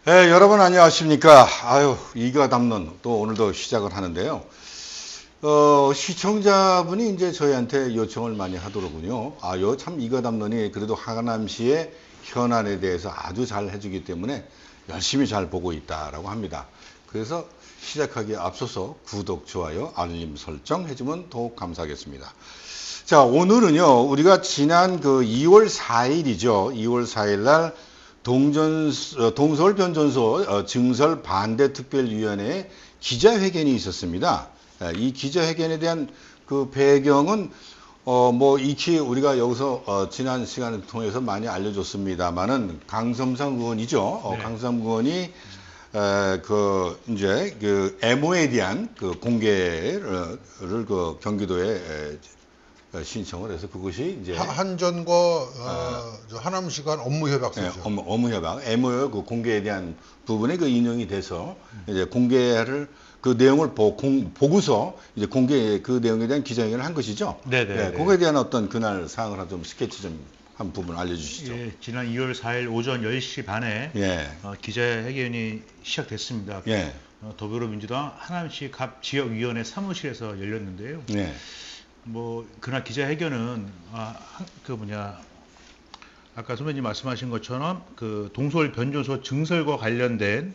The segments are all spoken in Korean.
네, 여러분 안녕하십니까. 아유, 이가 담론 또 오늘도 시작을 하는데요. 시청자분이 이제 저희한테 요청을 많이 하더라고요. 참 이가 담론이 그래도 하남시의 현안에 대해서 아주 잘 해주기 때문에 열심히 잘 보고 있다라고 합니다. 그래서 시작하기에 앞서서 구독, 좋아요, 알림 설정 해주면 더욱 감사하겠습니다. 자, 오늘은요, 우리가 지난 2월 4일이죠. 2월 4일 날 동서울 변전소 증설 반대 특별위원회 기자회견이 있었습니다. 이 기자회견에 대한 그 배경은 익히 우리가 여기서 지난 시간을 통해서 많이 알려줬습니다만은 강성삼 의원이죠. 네. 강성삼 의원이 이제 MO에 대한 공개를 경기도에 신청을 해서 그것이 이제 한전과 하남시 간 업무 협약서죠. 업무 협약, MO의 공개에 대한 부분에 인용이 돼서 이제 공개를 그 내용을 보고서 이제 공개 그 내용에 대한 기자회견을 한 것이죠. 네네. 그거에 대한 어떤 그날 사항을 좀 스케치 좀 한 부분 알려주시죠. 예, 지난 2월 4일 오전 10시 반에 기자회견이 시작됐습니다. 예. 더불어민주당 하남시 갑 지역위원회 사무실에서 열렸는데요. 예. 그날 기자회견은 아까 선배님 말씀하신 것처럼 그 동서울 변전소 증설과 관련된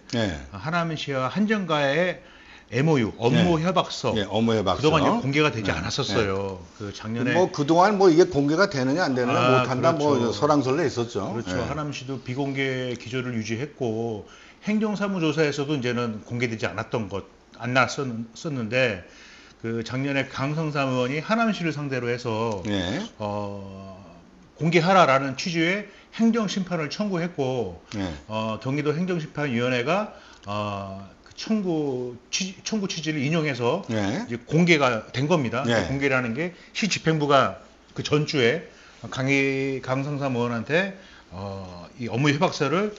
하남시와 한전과의 MOU 업무 협약서, 업무 협약서 그동안 이제 공개가 되지 않았었어요. 그 작년에 그동안 이게 공개가 되느냐 안 되느냐 못한다 그렇죠. 설왕설래 있었죠. 그렇죠. 하남시도 비공개 기조를 유지했고 행정사무조사에서도 이제는 공개되지 안 나왔었는데 그 작년에 강성삼 의원이 하남시를 상대로 해서 공개하라라는 취지의 행정심판을 청구했고 경기도 행정심판위원회가 청구 취지를 인용해서 이제 공개가 된 겁니다. 공개라는 게 시집행부가 그 전주에 강성삼 의원한테 이 업무 협약서를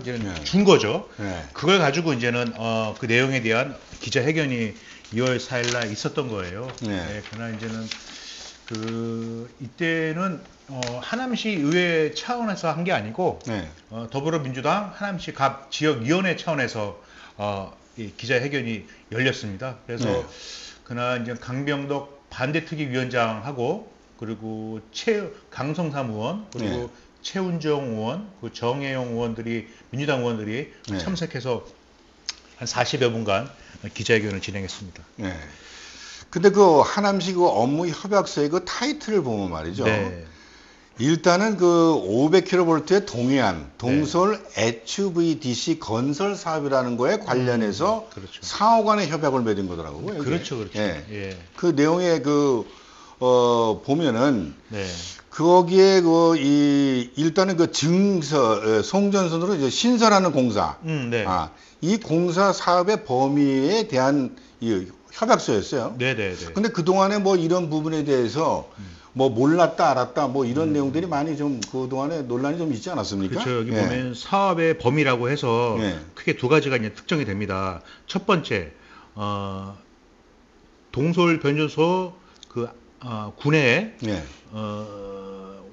이제 준 거죠. 그걸 가지고 이제는 그 내용에 대한 기자회견이 2월 4일 날 있었던 거예요. 그러나 이제는 이때는 하남시 의회 차원에서 한 게 아니고 더불어민주당 하남시 갑 지역위원회 차원에서 이 기자회견이 열렸습니다. 그래서 그날 이제 강병덕 반대특위위원장하고 그리고 강성삼 의원 그리고 최운정 의원, 정혜영 의원들이 민주당 의원들이 참석해서 한 40여 분간 기자회견을 진행했습니다. 근데 그 하남시 업무 협약서의 그 타이틀을 보면 말이죠. 일단은 500kV의 동해안 동서울 HVDC 건설 사업이라는 거에 관련해서 그렇죠. 4억 원의 협약을 맺은 거더라고요. 그렇죠. 그 내용에 보면은 거기에 일단은 송전선으로 이제 신설하는 공사, 이 공사 사업의 범위에 대한 이 협약서였어요. 근데 그 동안에 이런 부분에 대해서 몰랐다 알았다 이런 내용들이 많이 좀 그 동안에 논란이 좀 있지 않았습니까? 그렇죠. 여기 보면 사업의 범위라고 해서 크게 두 가지가 이제 특정이 됩니다. 첫 번째 동서울 변전소 군내에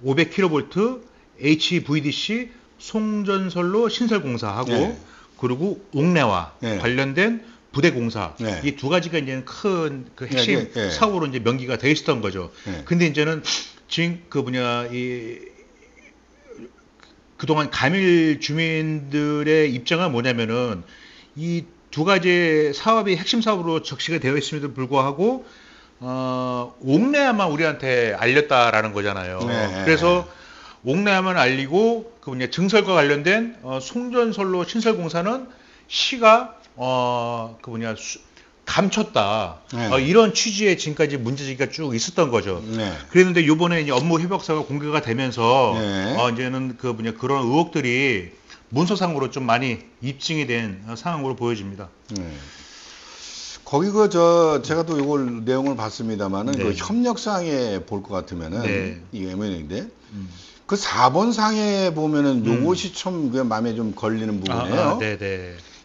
500kV HVDC 송전선로 신설 공사하고 그리고 옥내와 관련된 부대 공사 이 두 가지가 이제 큰 그 핵심 사고로 이제 명기가 되어 있었던 거죠. 근데 이제는 지금 그동안 감일 주민들의 입장은 뭐냐면은 이 두 가지 사업이 핵심 사업으로 적시가 되어 있음에도 불구하고 옥내야만 우리한테 알렸다라는 거잖아요. 그래서 옥내야만 알리고 증설과 관련된 송전선로 신설 공사는 시가 감췄다. 이런 취지의 지금까지 문제제기가 쭉 있었던 거죠. 그랬는데 이번에 이제 업무 협약서가 공개가 되면서 이제는 그런 의혹들이 문서상으로 좀 많이 입증이 된 상황으로 보여집니다. 거기 제가 또 이걸 내용을 봤습니다만은 그 협력상에 볼 것 같으면은 이 MO인데 그 4번 상에 보면은 요것이 좀 마음에 좀 걸리는 부분이에요.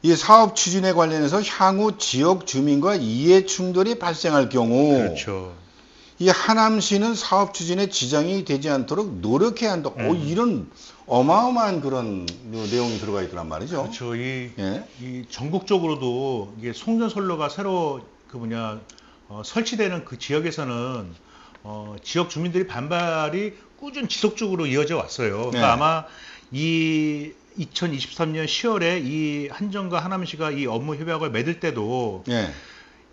이 사업 추진에 관련해서 향후 지역 주민과 이해 충돌이 발생할 경우 이 하남시는 사업 추진에 지장이 되지 않도록 노력해야 한다. 이런 어마어마한 그런 내용이 들어가 있더란 말이죠. 그렇죠. 이 전국적으로도 이게 송전선로가 새로 설치되는 그 지역에서는 지역 주민들이 반발이 꾸준히 지속적으로 이어져 왔어요. 그러니까 아마 이 2023년 10월에 이 한전과 하남시가 이 업무 협약을 맺을 때도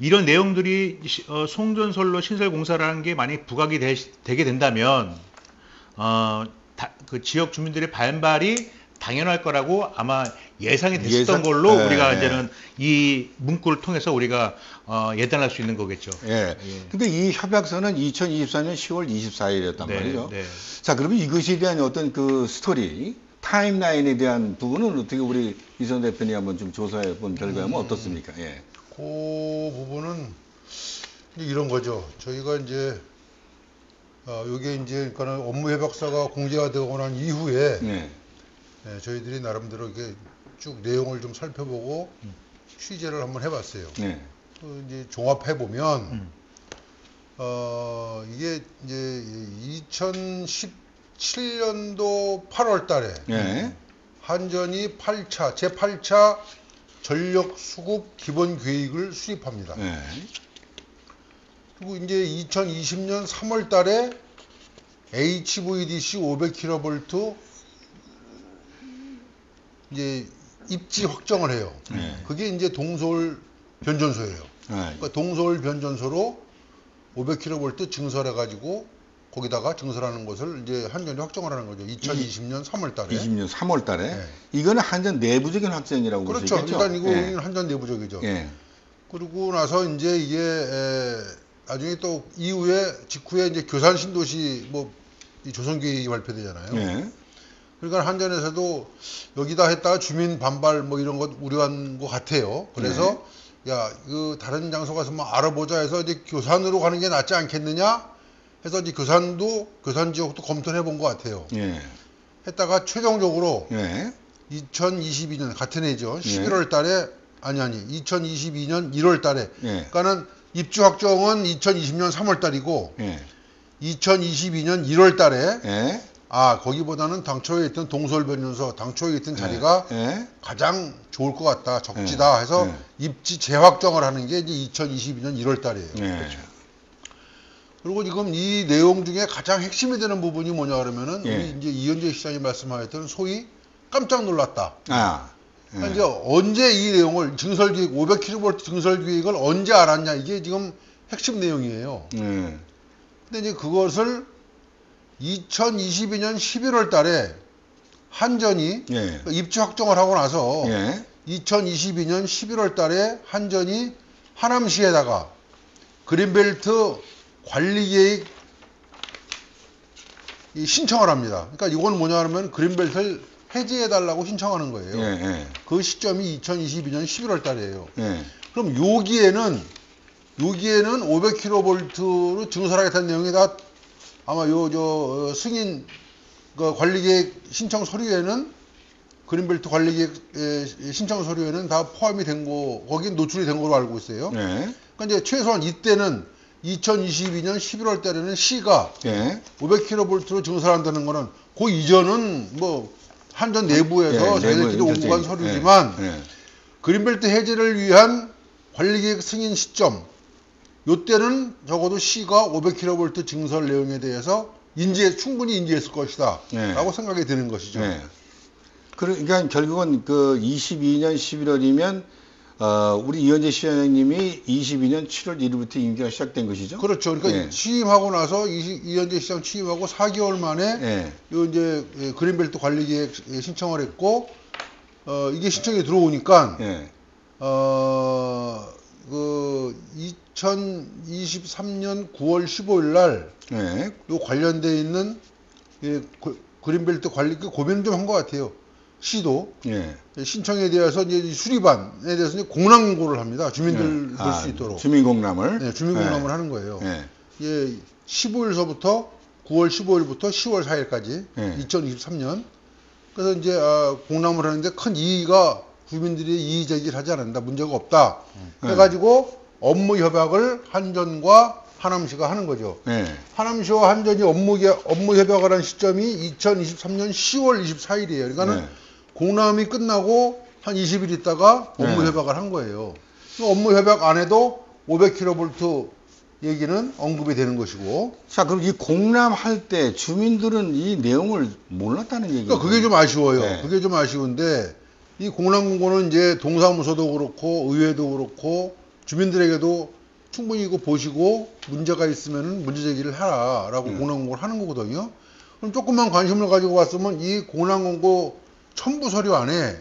이런 내용들이 송전선로 신설 공사라는 게 만약 부각이 되게 된다면 그 지역 주민들의 반발이 당연할 거라고 아마 예상이 됐었던 걸로 우리가 이제는 이 문구를 통해서 우리가 예단할 수 있는 거겠죠. 근데 이 협약서는 2024년 10월 24일이었단 말이죠. 자, 그러면 이것에 대한 어떤 그 스토리, 타임라인에 대한 부분은 어떻게 우리 이선 대표님 한번 좀 조사해 본 결과면 어떻습니까? 그 부분은 이런 거죠. 저희가 이제 이게 이제 그러니까 업무 협약서가 공개가 되고 난 이후에 저희들이 나름대로 이게 쭉 내용을 좀 살펴보고 취재를 한번 해봤어요. 이제 종합해 보면 이게 이제 2017년도 8월달에 한전이 제8차 전력 수급 기본 계획을 수립합니다. 그리고 이제 2020년 3월달에 HVDC 500kV 이제 입지 확정을 해요. 그게 이제 동서울 변전소예요. 그러니까 동서울 변전소로 500kV 증설해가지고 거기다가 증설하는 것을 이제 한전이 확정을 하는 거죠. 2020년 3월달에. 20년 3월달에. 이거는 한전 내부적인 확정이라고 볼 수 있겠죠. 그렇죠. 일단 이거는 한전 내부적이죠. 그리고 나서 이제 이게 나중에 또 직후에 이제 교산 신도시 이 조성계획이 발표되잖아요. 그러니까 한전에서도 여기다 했다가 주민 반발 이런 것 우려한 것 같아요. 그래서 그 다른 장소 가서 알아보자 해서 이제 교산으로 가는 게 낫지 않겠느냐 해서 이제 교산 지역도 검토를 해본 것 같아요. 했다가 최종적으로 2022년 같은 해죠. 11월 달에 2022년 1월 달에 그러니까는 입주 확정은 2020년 3월 달이고 2022년 1월 달에 거기보다는 당초에 있던 동서울 변전소 당초에 있던 자리가 가장 좋을 것 같다. 적지다 해서 입지 재확정을 하는 게 이제 2022년 1월 달이에요. 그렇죠. 그리고 지금 이 내용 중에 가장 핵심이 되는 부분이 뭐냐 그러면은 우리 이제 이현재 시장이 말씀하셨던 소위 깜짝 놀랐다. 그러니까 이제 언제 이 내용을 500kV 증설 계획을 언제 알았냐 이게 지금 핵심 내용이에요. 근데 이제 그것을 2022년 11월 달에 한전이 입지 확정을 하고 나서 2022년 11월 달에 한전이 하남시에다가 그린벨트 관리계획 신청을 합니다. 그러니까 이건 뭐냐 하면 그린벨트를 해제해달라고 신청하는 거예요. 그 시점이 2022년 11월 달이에요. 그럼 여기에는 500kV로 증설하겠다는 내용이 다 아마 승인 관리계획 신청 서류에는 그린벨트 관리계획 신청 서류에는 다 포함이 된 거긴 노출이 된 걸로 알고 있어요. 그러니까 이제 최소한 이때는 2022년 11월 달에는 시가 500kV로 증설한다는 거는 그 이전은 한전 내부에서 자기들끼리 오고 서류지만 그린벨트 해제를 위한 관리계획 승인 시점 요때는 적어도 시가 500kV 증설 내용에 대해서 충분히 인지했을 것이다 라고 생각이 드는 것이죠. 그러니까 결국은 그 22년 11월이면 우리 이현재 시장님이 22년 7월 1일부터 임기가 시작된 것이죠. 그렇죠. 그러니까 취임하고 나서 이현재 시장 취임하고 4개월 만에 요 이제 그린벨트 관리계획 신청을 했고 이게 신청이 들어오니까 그 2023년 9월 15일 날 요 관련돼 있는 그린벨트 관리 고민을 좀 한 것 같아요. 시도 신청에 대해서 이제 수리반에 대해서 이제 공람공고를 합니다. 주민들 볼 수 있도록 주민공람을 주민공람을 하는 거예요. 15일서부터 9월 15일부터 10월 4일까지 2023년 그래서 이제 공람을 하는데 큰 이의가 주민들이 이의 제기를 하지 않는다. 문제가 없다. 해가지고 업무 협약을 한전과 하남시가 하는 거죠. 네. 하남시와 한전이 업무 협약을 한 시점이 2023년 10월 24일이에요. 그러니까는 네. 공람이 끝나고 한 20일 있다가 업무 네. 협약을 한 거예요. 업무 협약 안에도 500kV 얘기는 언급이 되는 것이고. 자, 그럼 이 공람할 때 주민들은 이 내용을 몰랐다는 얘기죠. 그러니까 그게 좀 아쉬워요. 네. 그게 좀 아쉬운데 이 공람공고는 이제 동사무소도 그렇고 의회도 그렇고 주민들에게도 충분히 이거 보시고 문제가 있으면 문제 제기를 하라라고 공람공고를 하는 거거든요. 그럼 조금만 관심을 가지고 봤으면 이 공람공고 첨부 서류 안에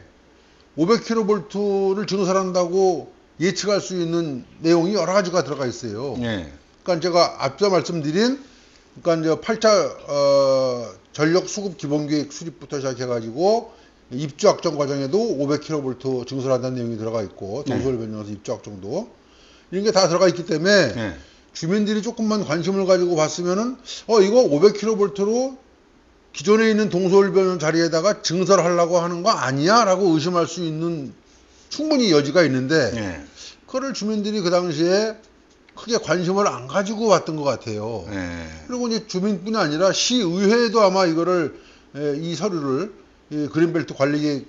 500kV를 증설한다고 예측할 수 있는 내용이 여러 가지가 들어가 있어요. 네. 그러니까 제가 앞서 말씀드린 그러니까 이제 8차 전력 수급 기본계획 수립부터 시작해가지고 입주 확정 과정에도 500kV 증설한다는 내용이 들어가 있고 동서울 변경에서 입주 확정도 이런 게 다 들어가 있기 때문에 네. 주민들이 조금만 관심을 가지고 봤으면은 이거 500kV로 기존에 있는 동서울변 자리에다가 증설하려고 하는 거 아니야? 라고 의심할 수 있는 충분히 여지가 있는데 네. 그거를 주민들이 그 당시에 크게 관심을 안 가지고 왔던 것 같아요. 네. 그리고 이제 주민뿐이 아니라 시의회에도 아마 이거를 이 서류를 그린벨트 관리계획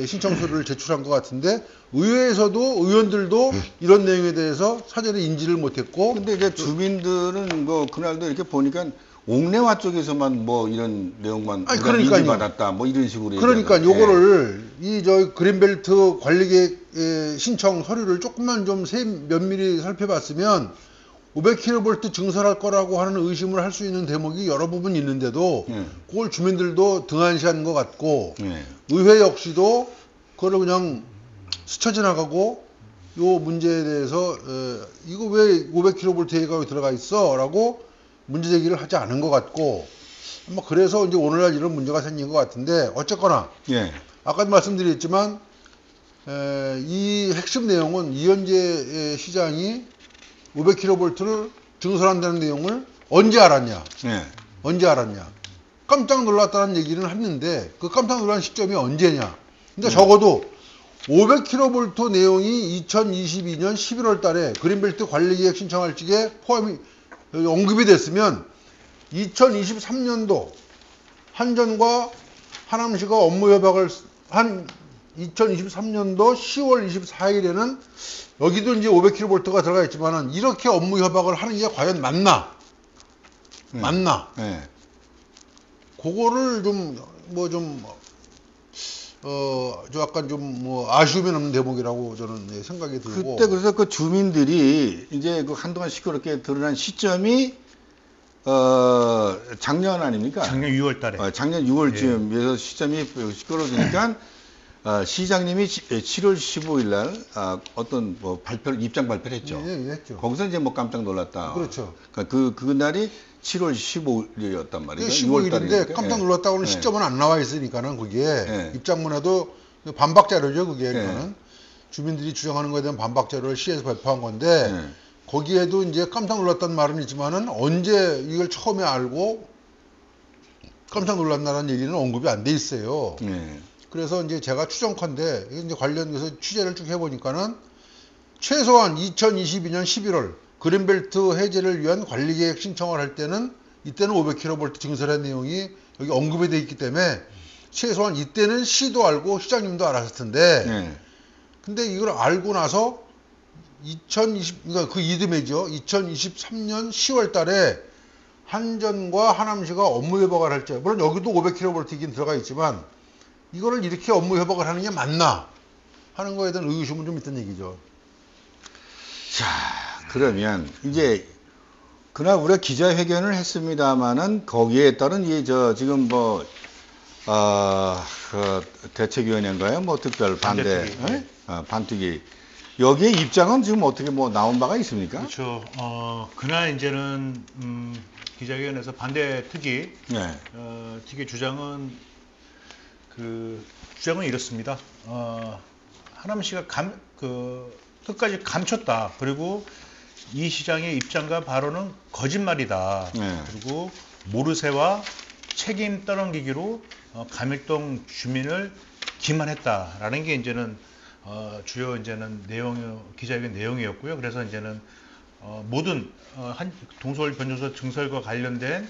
신청 서류를 제출한 것 같은데 의회에서도 의원들도 이런 내용에 대해서 사전에 인지를 못했고. 근데 이제 주민들은 뭐 그날도 이렇게 보니까 옥내화 쪽에서만 뭐 이런 내용만 인지 받았다 뭐 이런 식으로. 그러니까 요거를 이 저 그린벨트 관리계획 신청 서류를 조금만 좀 면밀히 살펴봤으면 500kV 증설할 거라고 하는 의심을 할 수 있는 대목이 여러 부분 있는데도 그걸 주민들도 등한시한 것 같고 의회 역시도 그거를 그냥 스쳐 지나가고 요 문제에 대해서 이거 왜 500kV가 들어가 있어? 라고 문제 제기를 하지 않은 것 같고 아마 그래서 이제 오늘날 이런 문제가 생긴 것 같은데 어쨌거나 아까도 말씀드렸지만 이 핵심 내용은 이현재 시장이 500kV를 증설한다는 내용을 언제 알았냐? 언제 알았냐? 깜짝 놀랐다는 얘기는 했는데 그 깜짝 놀란 시점이 언제냐? 근데 적어도 500kV 내용이 2022년 11월 달에 그린벨트 관리계획 신청할 적에 포함이 언급이 됐으면 2023년도 한전과 하남시가 업무 협약을 한 2023년도 10월 24일에는 여기도 이제 500kV가 들어가 있지만은 이렇게 업무 협약을 하는 게 과연 맞나? 맞나? 그거를 약간 좀 뭐 아쉬움이 남는 대목이라고 저는 생각이 들고. 그때 그래서 그 주민들이 이제 그 한동안 시끄럽게 드러난 시점이 작년 아닙니까? 작년 6월 달에. 작년 6월쯤에서 시점이 시끄러워지니까 시장님이 7월 15일 날 어떤 뭐 입장 발표를 했죠. 했죠. 거기서 이제 뭐 깜짝 놀랐다. 그렇죠. 그러니까 그 날이 7월 15일이었단 말이에요. 15일인데 깜짝 놀랐다고는 시점은 안 나와 있으니까는 그게 입장문에도 반박 자료죠. 그게 그러니까는 주민들이 주장하는 거에 대한 반박 자료를 시에서 발표한 건데 거기에도 이제 깜짝 놀랐다는 말은 있지만은 언제 이걸 처음에 알고 깜짝 놀랐나라는 얘기는 언급이 안 돼 있어요. 그래서 이제 제가 추정컨대 이제 관련해서 취재를 쭉 해보니까는 최소한 2022년 11월 그린벨트 해제를 위한 관리계획 신청을 할 때는 이때는 500kV 증설의 내용이 여기 언급이 돼 있기 때문에 최소한 이때는 시도 알고 시장님도 알았을 텐데 근데 이걸 알고 나서 그러니까 그 이듬해죠. 2023년 10월 달에 한전과 하남시가 업무 협약을 할 때 물론 여기도 500kV이긴 들어가 있지만 이거를 이렇게 업무 협약을 하는 게 맞나 하는 거에 대한 의구심은 좀 있던 얘기죠. 자, 그러면 이제 그날 우리가 기자회견을 했습니다만은 거기에 따른 지금 뭐 그 대책위원회인가요? 뭐 특별 반대 반투기 여기에 입장은 지금 어떻게 뭐 나온 바가 있습니까? 그렇죠. 그날 이제는 기자회견에서 반대 특위 특위 주장은 주장은 이렇습니다. 하남시가 끝까지 감췄다. 그리고 이 시장의 입장과 발언은 거짓말이다. 그리고 모르쇠와 책임 떠넘기기로 감일동 주민을 기만했다라는 게 이제는 주요 이제는 기자회견 내용이었고요. 그래서 이제는 모든 동서울 변전소 증설과 관련된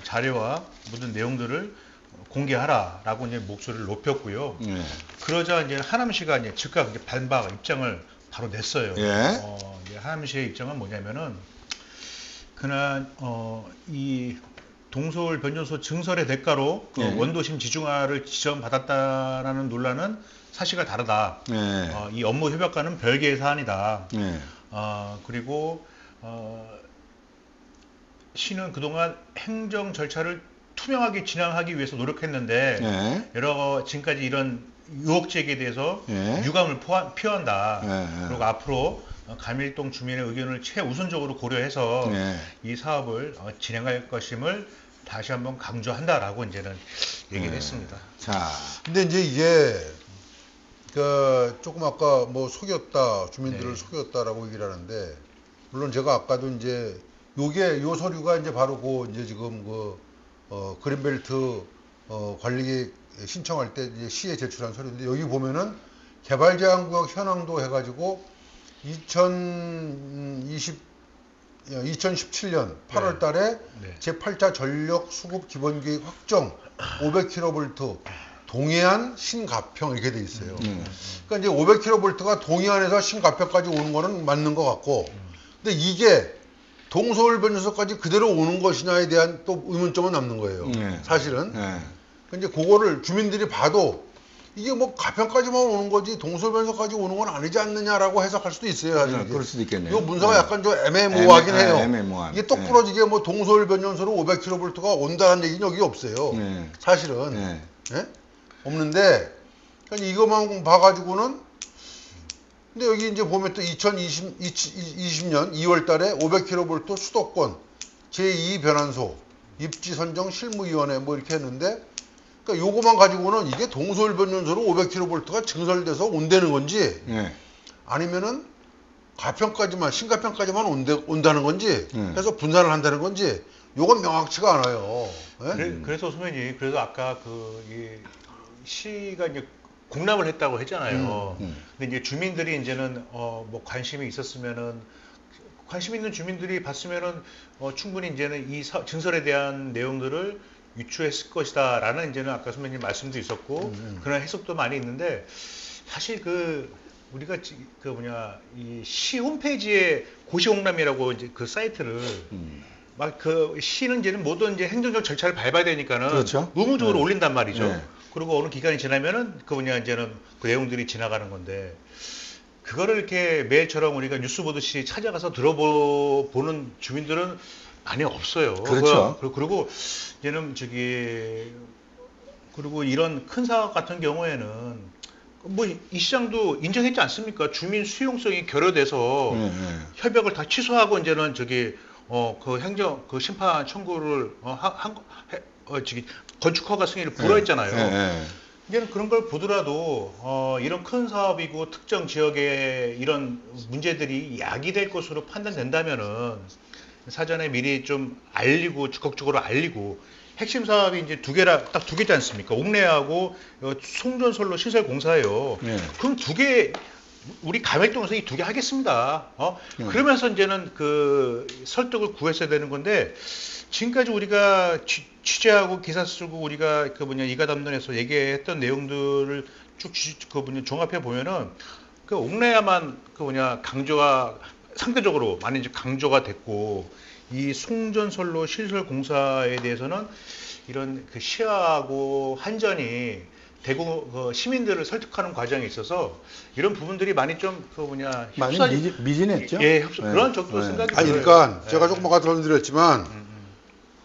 자료와 모든 내용들을 공개하라라고 이제 목소리를 높였고요. 그러자 이제 하남시가 이제 즉각 이제 반박 입장을 바로 냈어요. 이제 하남시의 입장은 뭐냐면은 그날 이 동서울 변전소 증설의 대가로 원도심 지중화를 지정받았다라는 논란은 사실과 다르다. 이 업무 협약과는 별개의 사안이다. 그리고 시는 그동안 행정 절차를 투명하게 진행하기 위해서 노력했는데 지금까지 이런 유혹 제기에 대해서 유감을 표한다. 그리고 앞으로 감일동 주민의 의견을 최우선적으로 고려해서 이 사업을 진행할 것임을 다시 한번 강조한다라고 이제는 얘기를 했습니다. 자, 근데 이제 이게 조금 아까 뭐 속였다, 주민들을 속였다라고 얘기를 하는데, 물론 제가 아까도 이제 요 서류가 이제 바로 이제 지금 그린벨트 관리계획 신청할 때 이제 시에 제출한 서류인데, 여기 보면은 개발제한구역 현황도 해가지고 2017년 8월 달에 제8차 전력 수급 기본계획 확정 500kV 동해안 신가평 이렇게 돼 있어요. 그러니까 이제 500kV가 동해안에서 신가평까지 오는 거는 맞는 것 같고, 근데 이게 동서울 변전소까지 그대로 오는 것이냐에 대한 또 의문점은 남는 거예요. 사실은. 이제 그거를 주민들이 봐도 이게 뭐 가평까지만 오는 거지 동서울 변전소까지 오는 건 아니지 않느냐라고 해석할 수도 있어요. 사실. 그럴 수도 있겠네요. 이 문서가 약간 좀 애매모호하긴 해요. 애매모호한. 이게 똑 부러지게 뭐 동서울 변전소로 500kV가 온다는 얘기는 여기 없어요. 사실은. 없는데, 그러니까 이것만 봐가지고는, 근데 여기 이제 보면 또 2020년 2월 달에 500kV 수도권 제2변환소 입지 선정 실무위원회 뭐 이렇게 했는데, 그러니까 요거만 가지고는 이게 동서울 변전소로 500kV가 증설돼서 온다는 건지, 아니면은 가평까지만, 신가평까지만 온다는 건지, 해서 분산을 한다는 건지, 요건 명확치가 않아요. 그래서 선배님, 그래서 아까 이 시가 이제 공람을 했다고 했잖아요. 근데 이제 주민들이 이제는 뭐 관심이 있었으면은, 관심 있는 주민들이 봤으면은 충분히 이제는 이 증설에 대한 내용들을 유추했을 것이다라는 이제는 아까 선배님 말씀도 있었고 그런 해석도 많이 있는데, 사실 우리가 이 시 홈페이지에 고시공람이라고 이제 그 사이트를 막 시는 이제는 모든 이제 행정적 절차를 밟아야 되니까는 그렇죠. 의무적으로 올린단 말이죠. 그리고 어느 기간이 지나면은 이제는 그 내용들이 지나가는 건데, 그거를 이렇게 매일처럼 우리가 뉴스 보듯이 찾아가서 들어보는 주민들은 많이 없어요. 그렇죠. 그리고 이제는 그리고 이런 큰 사업 같은 경우에는 뭐 이 시장도 인정했지 않습니까? 주민 수용성이 결여돼서 협약을 다 취소하고 이제는 행정 심판 청구를 건축 허가 승인을 불허했잖아요. 이제는 그런 걸 보더라도 이런 큰 사업이고 특정 지역에 이런 문제들이 야기될 것으로 판단된다면은 사전에 미리 좀 알리고 적극적으로 알리고, 핵심 사업이 이제 딱 두 개지 않습니까? 옥내하고 송전선로 시설 공사예요. 그럼 우리 감액동에서 이 두 개 하겠습니다. 그러면서 이제는 설득을 구했어야 되는 건데, 지금까지 우리가 취재하고 기사 쓰고 우리가 이가담론에서 얘기했던 내용들을 쭉 종합해 보면은 옥내야만 상대적으로 많이 이제 강조가 됐고, 이 송전선로 시설 공사에 대해서는 이런 시하고 한전이 대구 시민들을 설득하는 과정에 있어서 이런 부분들이 많이 좀 많이 미진했죠. 그런 적도 생각이 들어요. 그러니까 제가 조금 아까 설명드렸지만,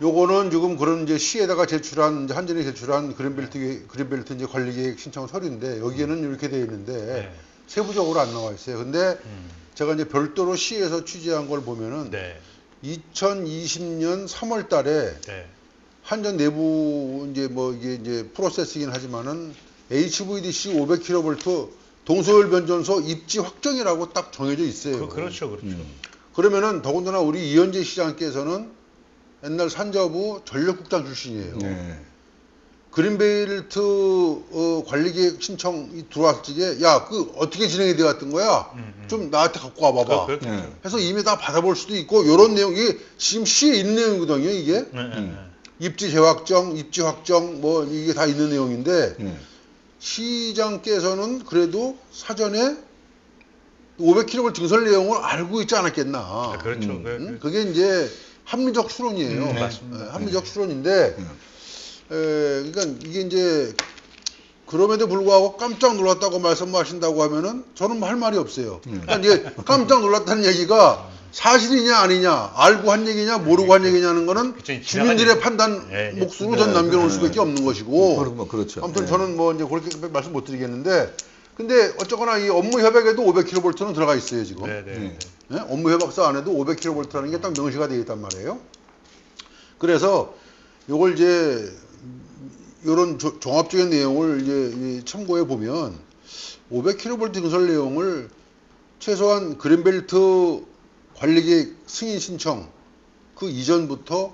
요거는 지금 그런 이제 시에다가 한전이 제출한 그린벨트 이제 관리계획 신청 서류인데, 여기에는 이렇게 되어 있는데 세부적으로 안 나와 있어요. 근데 제가 이제 별도로 시에서 취재한 걸 보면은 2020년 3월 달에 한전 내부 이게 이제 프로세스이긴 하지만은 HVDC 500kV 동서울 변전소 입지 확정이라고 딱 정해져 있어요. 그렇죠. 그러면은 더군다나 우리 이현재 시장께서는 옛날 산자부 전력국장 출신이에요. 그린벨트 관리계획 신청이 들어왔을 적에 야, 그 어떻게 진행이 되었던 거야? 좀 나한테 갖고 와봐봐. 해서 이미 다 받아볼 수도 있고 이런 내용 이게 지금 시에 있는 내용이거든요. 이게 입지 재확정, 입지 확정 뭐 이게 다 있는 내용인데 시장께서는 그래도 사전에 500km 증설 내용을 알고 있지 않았겠나. 그렇죠. 그게 이제 합리적 추론이에요. 맞습니다. 합리적 추론인데. 그러니까 이게 이제 그럼에도 불구하고 깜짝 놀랐다고 말씀하신다고 하면은 저는 할 말이 없어요. 그러니까 이제 깜짝 놀랐다는 얘기가 사실이냐 아니냐, 알고 한 얘기냐 모르고 한 얘기냐는 거는 주민들의 판단 몫으로 전 남겨놓을 수밖에 없는 것이고. 그렇죠. 아무튼 저는 뭐 이제 그렇게 말씀 못 드리겠는데, 근데 어쨌거나 이 업무 협약에도 500kV는 들어가 있어요 지금. 네? 업무 협약서 안에도 500kV라는 게 딱 명시가 되어 있단 말이에요. 그래서 요걸 이제 이런 종합적인 내용을 이제 참고해 보면 500kV 증설 내용을 최소한 그린벨트 관리계획 승인 신청 그 이전부터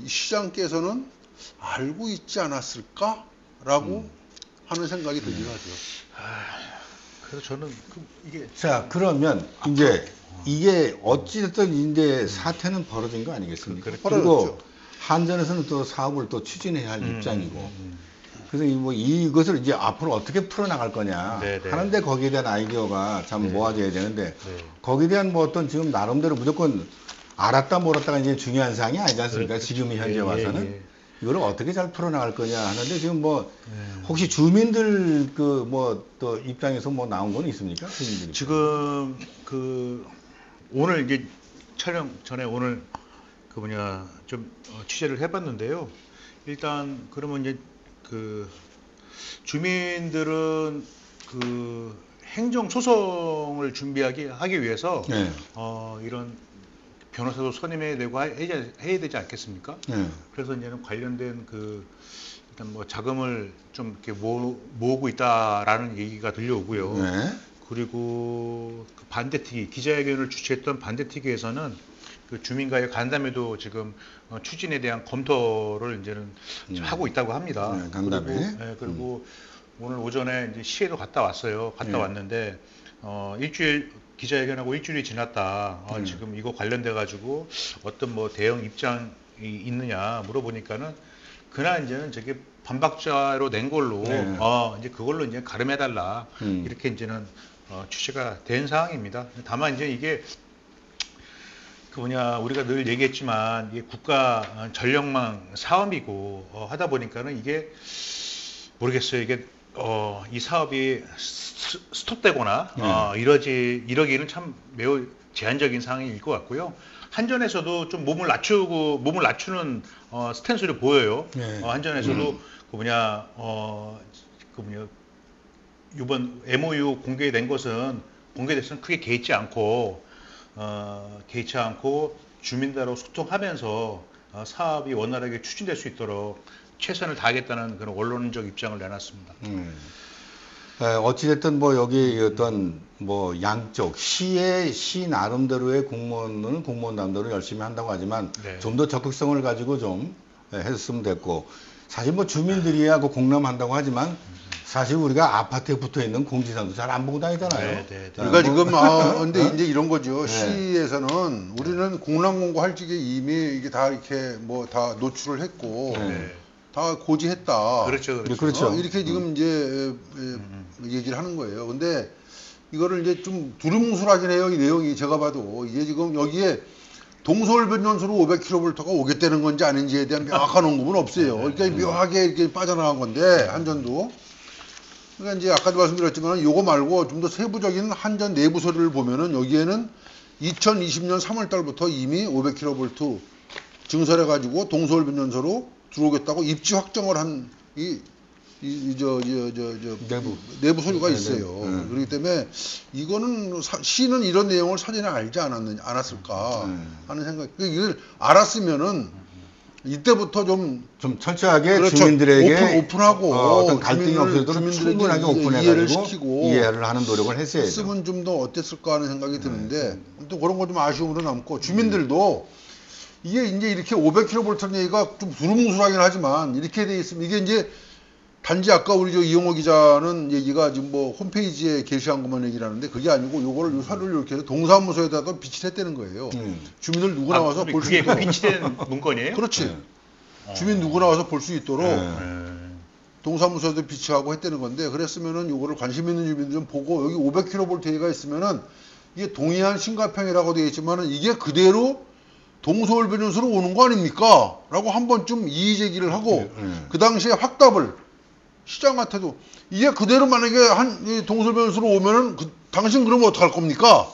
시장께서는 알고 있지 않았을까라고 하는 생각이 들긴 하죠. 그래서 저는 이게 자 그러면 이제 이게 어찌됐든 이제 사태는 벌어진 거 아니겠습니까? 그리고 한전에서는 또 사업을 또 추진해야 할 입장이고, 그래서 뭐 이것을 이제 앞으로 어떻게 풀어나갈 거냐 하는데 거기에 대한 아이디어가 참 모아져야 되는데 거기에 대한 뭐 어떤 지금 나름대로 무조건 알았다 몰랐다가 이제 중요한 사항이 아니지 않습니까? 지금 현재 와서는 이걸 어떻게 잘 풀어나갈 거냐 하는데 지금 뭐 혹시 주민들 그 뭐 또 입장에서 뭐 나온 건 있습니까? 주민들 지금 오늘 이제 촬영 전에 오늘 좀 취재를 해봤는데요. 일단 그러면 이제 주민들은 행정 소송을 하기 위해서 이런 변호사도 선임해야 되고 해야 되지 않겠습니까? 그래서 이제는 관련된 일단 뭐 자금을 좀 이렇게 모으고 있다라는 얘기가 들려오고요. 그리고 반대특위 기자회견을 주최했던 반대특위에서는 주민과의 간담회도 지금 추진에 대한 검토를 이제는 하고 있다고 합니다. 간담회. 그리고 오늘 오전에 이제 시에도 갔다 왔어요. 갔다 왔는데 일주일 기자회견하고 일주일이 지났다. 지금 이거 관련돼 가지고 어떤 뭐 대응 입장이 있느냐 물어보니까는 그날 이제는 저게 반박자로 낸 걸로 이제 그걸로 이제 가름해달라 이렇게 이제는 취재가 된 상황입니다. 다만 이제 이게 우리가 늘 얘기했지만 이게 국가 전력망 사업이고 하다 보니까는 이게 모르겠어요. 이게 이 사업이 스톱되거나 이러기는 참 매우 제한적인 상황일 것 같고요. 한전에서도 좀 몸을 낮추는 스탠스를 보여요. 한전에서도 이번 MOU 공개된 것은 공개됐으면 크게 개의치 않고 주민들하고 소통하면서 사업이 원활하게 추진될 수 있도록 최선을 다하겠다는 그런 원론적 입장을 내놨습니다. 어찌됐든 뭐 여기 어떤 뭐 양쪽 시 나름대로의 공무원은 공무원 나름대로 열심히 한다고 하지만 좀 더 적극성을 가지고 좀 했으면 됐고, 사실 뭐 주민들이야 그 공람한다고 하지만 사실 우리가 아파트에 붙어 있는 공지사도 잘 안 보고 다니잖아요. 그러니까 지금 근데 이제 이런 거죠. 시에서는 우리는 공람 공고할 적에 이미 이게 다 이렇게 뭐 다 노출을 했고 다 고지했다. 그렇죠. 이렇게 지금 이제 얘기를 하는 거예요. 근데 이거를 이제 좀 두루뭉술하긴 해요. 이 내용이 제가 봐도 이게 지금 여기에 동서울변전소로 500kV가 오겠다는 건지 아닌지에 대한 명확한 언급은 없어요. 그러니까 묘하게 이렇게 빠져나간 건데 한전도. 그러니까 이제 아까도 말씀드렸지만 요거 말고 좀 더 세부적인 한전 내부 서류를 보면은 여기에는 2020년 3월 달부터 이미 500kV 증설해 가지고 동서울변전소로 들어오겠다고 입지 확정을 한 내부 서류가 있어요. 그렇기 때문에 이거는 시는 이런 내용을 사전에 알지 않았을까 하는 생각. 이걸 알았으면은 이때부터 좀 철저하게 주민들에게 오픈하고 어떤 갈등이 없어도 충분하게 오픈해가지고 이해를 하는 노력을 했어야죠. 했으면 좀 더 어땠을까 하는 생각이 드는데 또 그런 거 좀 아쉬움으로 남고, 주민들도 이게 이제 이렇게 500kV 얘기가 좀 두루뭉술하긴 하지만 이렇게 돼 있으면 이게 이제 단지 아까 우리 저 이용호 기자는 얘기가 지금 뭐 홈페이지에 게시한 것만 얘기를 하는데 그게 아니고 요거를 요 사료를 이렇게 해서 동사무소에다가 비치했다는 거예요. 주민들 누구나 와서 볼 수 그게 있도록. 비치된 문건이에요? 그렇지. 주민 누구나 와서 볼 수 있도록 동사무소에도 비치하고 했다는 건데 그랬으면은 요거를 관심 있는 주민들은 보고 여기 500kV가 있으면은 이게 동해안 신가평이라고 되어 있지만은 이게 그대로 동서울 변연수로 오는 거 아닙니까? 라고 한 번쯤 이의제기를 하고 그 당시에 확답을 시장한테도 이게 그대로 만약에 한 동서울 변연수로 오면은 당신 그러면 어떡할 겁니까?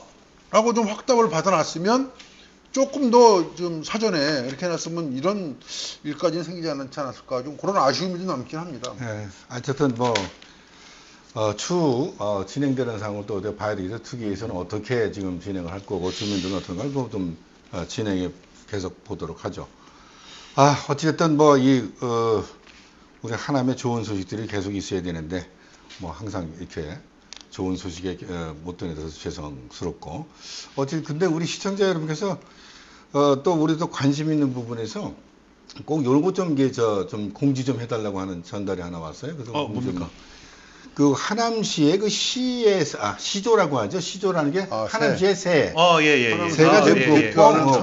라고 좀 확답을 받아놨으면 조금 더 좀 사전에 이렇게 해놨으면 이런 일까지는 생기지 않았을까 좀 그런 아쉬움이 좀 남긴 합니다. 네, 어쨌든 뭐 추후 진행되는 상황을 또 봐야 되겠죠. 특위에서는 어떻게 지금 진행을 할 거고 주민들은 어떤 걸 좀 진행해 계속 보도록 하죠. 어찌됐든 뭐 우리 하남에 좋은 소식들이 계속 있어야 되는데 뭐 항상 이렇게 좋은 소식에 못 전해서 죄송스럽고 근데 우리 시청자 여러분께서 또 우리도 관심 있는 부분에서 꼭 이런 것 좀 좀 공지 좀 해달라고 하는 전달이 하나 왔어요. 그래서 뭡니까? 그 하남시의 그 시조라고 하죠. 시조라는 게 하남시의 새. 예. 새가 지금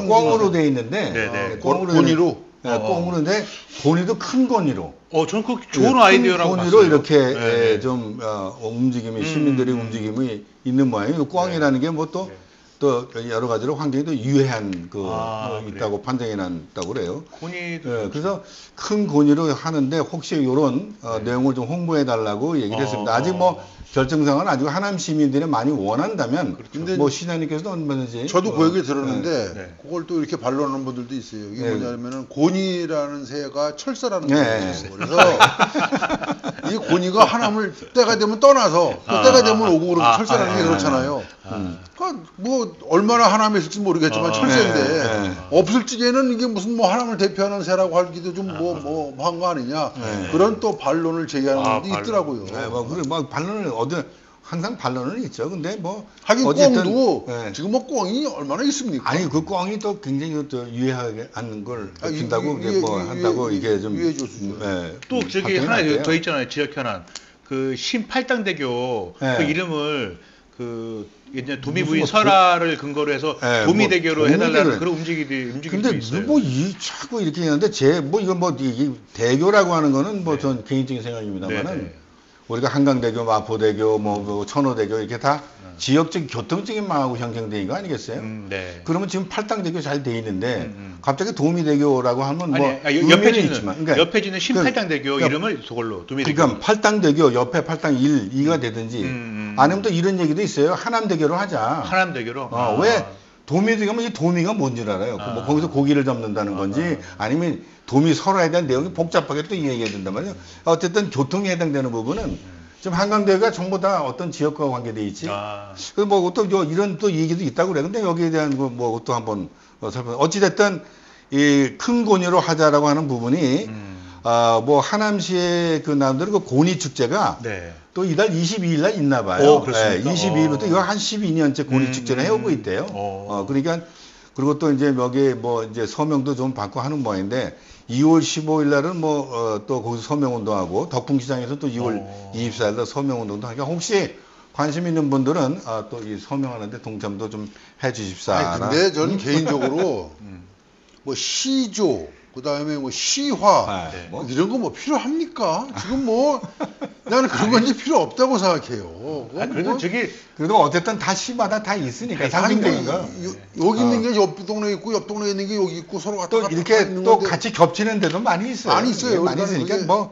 꽁으로 돼 있는데 곤이로. 꽁으로인데 곤이도 큰 곤이로. 저는 그 좋은 아이디어라고 봤어요. 곤이로 이렇게 좀 움직임이 시민들의 움직임이 있는 모양이에요. 꽁이라는 게 뭐 또 여러 가지로 환경이 또 유해한 있다고 판정이 났다고 그래요. 곤이도 그래서 큰 곤이로 하는데 혹시 이런 내용을 좀 홍보해 달라고 얘기를 했습니다. 아직 뭐 결정상은 아직 하남 시민들이 많이 원한다면 근데 뭐 시장님께서도 얼마든지 저도 그 얘기 들었는데 그걸 또 이렇게 반론하는 분들도 있어요. 이게 뭐냐면은 곤이라는 새가 철새라는 거예요. 그래서 이 곤이가 하남을 때가 되면 떠나서 또 때가 되면 오고 그러고 철새라는 게 그렇잖아요. 그러니까 뭐 얼마나 하남에 있을지 모르겠지만 철새인데 없을 적에는 이게 무슨 뭐 하남을 대표하는 새라고 하기도 좀 뭐 한 거 아니냐 그런 또 반론을 제기하는 분도 있더라고요. 뭐 반론을 항상 반론은 있죠. 근데 뭐 하긴 꽁도 지금 뭐 꽁이 얼마나 있습니까? 아니 그 꽁이 또 굉장히 또 유해하게 않는 걸 준다고 한다고 이게 좀 유해 조수죠. 또 저기 하나 더 있잖아요. 지역 현안 그 신팔당대교 그 이름을 이제 도미부인 설화를 근거로 해서 도미대교로 해달라는 그런 움직임도 근데 있어요. 뭐 자꾸 이렇게 했는데 이 대교라고 하는 거는 뭐 전 개인적인 생각입니다만은 우리가 한강대교, 마포대교, 뭐 천호대교 이렇게 다 지역적 교통적인 망하고 형성된 거 아니겠어요? 그러면 지금 팔당대교 잘 돼 있는데 갑자기 도미대교라고 하면 뭐 옆에 있지만 옆에 있는 신팔당대교 이름을 저걸로 도미대교. 그러니까 팔당대교 옆에 팔당 1, 2가 되든지 아니면 또 이런 얘기도 있어요. 하남대교로 하자. 하남대교로. 왜 도미대교면 이 도미가 뭔 줄 알아요? 뭐 거기서 고기를 잡는다는 건지 아니면 도미 설화에 대한 내용이 복잡하게 또 이야기해야 된단 말이에요. 어쨌든 교통에 해당되는 부분은 지금 한강대교가 전부 다 어떤 지역과 관계돼 있지. 그래서 뭐 또 이런 또 얘기도 있다고 그래. 근데 여기에 대한 뭐 또 한번 어찌됐든 이 큰 곤이로 하자라고 하는 부분이 뭐 하남시의 그 나름대로 그 곤이 축제가 또 이달 22일 날 있나 봐요. 22일부터 이거 한 12년째 곤이 축제를 해오고 있대요. 그러니까 그리고 또 이제 여기 뭐 이제 서명도 좀 받고 하는 모양인데 2월 15일 날은 뭐 또 거기서 서명운동하고 덕풍시장에서 또 2월 24일 날 서명운동도 하니까 혹시 관심 있는 분들은 또 이 서명하는데 동참도 좀 해주십사. 근데 저는 개인적으로 뭐 시조 그다음에 뭐 시화 뭐 이런 거 뭐 필요합니까? 지금 뭐 나는 그런 건 이제 필요 없다고 생각해요. 그래도 어쨌든 다 시마다 다 있으니까 상징적인 거. 여기 있는 게 옆 동네에 있고 옆 동네에 있는 게 여기 있고 서로 또 이렇게 또 같이 겹치는 데도 많이 있어요. 많이 있어요. 많이 있으니까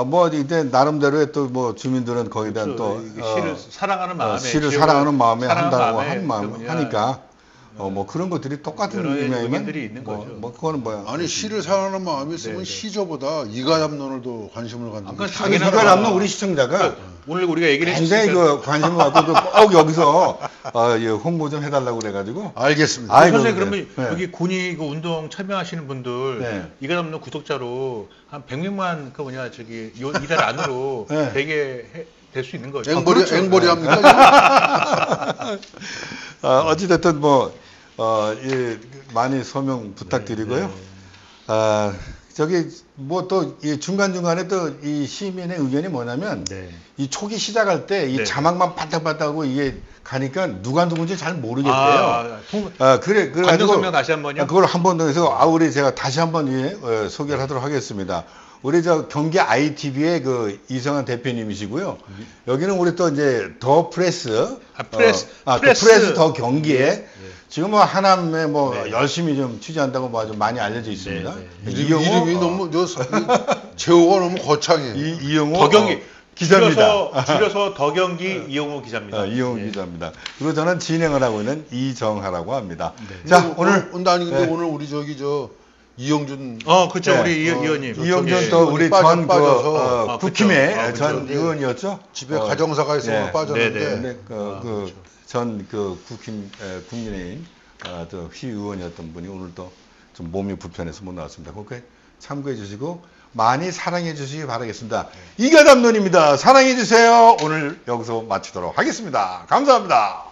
뭐 이제 나름대로의 또 뭐 주민들은 거기에 대한 또 시를 사랑하는 마음에 시를 사랑하는 마음에 한다고 한 마음 하니까. 뭐 그런 것들이 똑같은 의미이면 있는 거죠. 뭐 그거는 뭐야. 아니 시를 사랑하는 마음이 있으면 시저보다 이가담론을도 관심을 갖는 거죠. 이가담론 우리 시청자가 오늘 우리가 얘기를 굉장히 그 관심을 갖고 꼭 여기서 홍보 좀 해달라고 그래가지고. 알겠습니다. 선생님 그러면 여기 곤이 그 운동 참여하시는 분들 이가담론 구독자로 한 100명만 이달 안으로 되게 될 수 있는 거죠. 앵벌이 합니까? 어찌됐든 많이 소명 부탁드리고요. 저기 뭐 또 중간중간에 또 이 시민의 의견이 뭐냐면 이 초기 시작할 때 이 자막만 반짝반짝하고 이게 가니까 누가 누군지 잘 모르겠대요. 그래가지고 설명 다시 한번요. 그걸 한 번 더 해서 우리 제가 다시 한번 소개를 하도록 하겠습니다. 우리 저 경기 ITV의 그 이성환 대표님이시고요. 여기는 우리 또 이제 더 프레스, 프레스 더 경기에 지금 뭐 하남에 뭐 열심히 좀 취재한다고 뭐 아주 많이 알려져 있습니다. 이름이 너무 제호가 너무 거창해. 이영호 더 경기 기자입니다. 줄여서 더 경기 이영호 기자입니다. 이영호 기자입니다. 그리고 저는 진행을 하고 있는 이정하라고 합니다. 자 오늘 근데 오늘 우리 이영준. 그렇죠. 우리 의원님. 이영준 또 우리 전 국힘의 전 의원이었죠. 집에 가정사가 있어서 빠졌는데. 전 국힘 국민의힘 휘 의원이었던 분이 오늘 또 좀 몸이 불편해서 못 나왔습니다. 그렇게 참고해 주시고 많이 사랑해 주시기 바라겠습니다. 이가담론입니다. 사랑해 주세요. 오늘 여기서 마치도록 하겠습니다. 감사합니다.